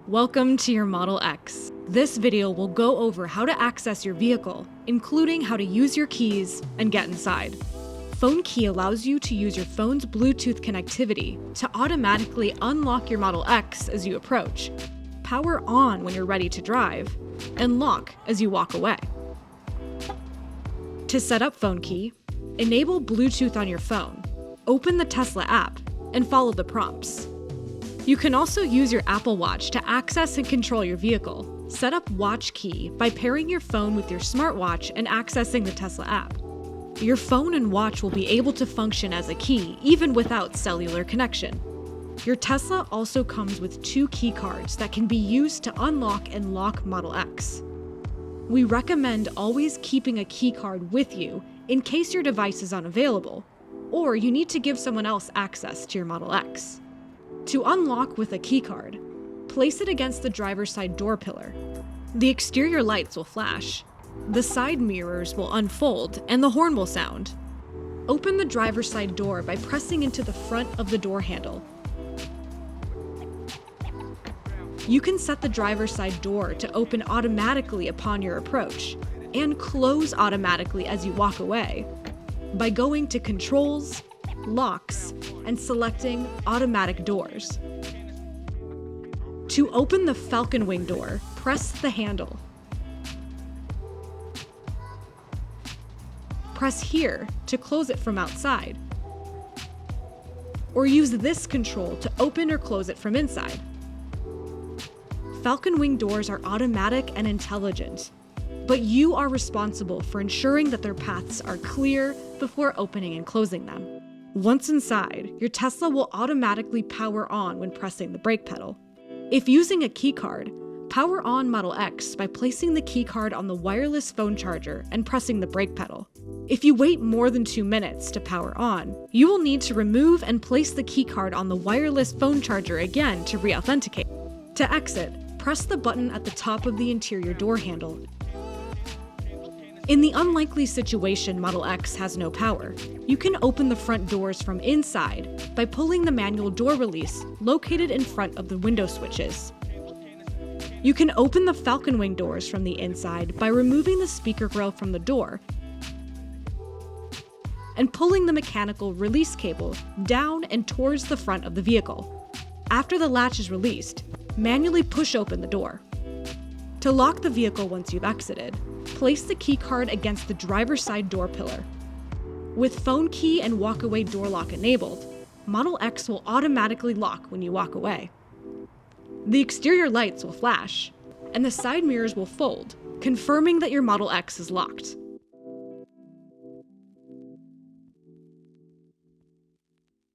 Welcome to your Model X. This video will go over how to access your vehicle, including how to use your keys and get inside. Phone Key allows you to use your phone's Bluetooth connectivity to automatically unlock your Model X as you approach, power on when you're ready to drive, and lock as you walk away. To set up Phone Key, enable Bluetooth on your phone, open the Tesla app, and follow the prompts. You can also use your Apple Watch to access and control your vehicle. Set up Watch Key by pairing your phone with your smartwatch and accessing the Tesla app. Your phone and watch will be able to function as a key even without cellular connection. Your Tesla also comes with 2 key cards that can be used to unlock and lock Model X. We recommend always keeping a key card with you in case your device is unavailable, or you need to give someone else access to your Model X. To unlock with a keycard, place it against the driver's side door pillar. The exterior lights will flash, the side mirrors will unfold, and the horn will sound. Open the driver's side door by pressing into the front of the door handle. You can set the driver's side door to open automatically upon your approach and close automatically as you walk away by going to Controls, Locks, and selecting Automatic Doors. To open the Falcon Wing door, press the handle. Press here to close it from outside, or use this control to open or close it from inside. Falcon Wing doors are automatic and intelligent, but you are responsible for ensuring that their paths are clear before opening and closing them. Once inside, your Tesla will automatically power on when pressing the brake pedal. If using a keycard, power on Model X by placing the keycard on the wireless phone charger and pressing the brake pedal. If you wait more than 2 minutes to power on, you will need to remove and place the keycard on the wireless phone charger again to re-authenticate. To exit, press the button at the top of the interior door handle. In the unlikely situation Model X has no power, you can open the front doors from inside by pulling the manual door release located in front of the window switches. You can open the Falcon Wing doors from the inside by removing the speaker grill from the door and pulling the mechanical release cable down and towards the front of the vehicle. After the latch is released, manually push open the door. To lock the vehicle once you've exited, place the keycard against the driver's side door pillar. With Phone Key and walk-away door lock enabled, Model X will automatically lock when you walk away. The exterior lights will flash, and the side mirrors will fold, confirming that your Model X is locked.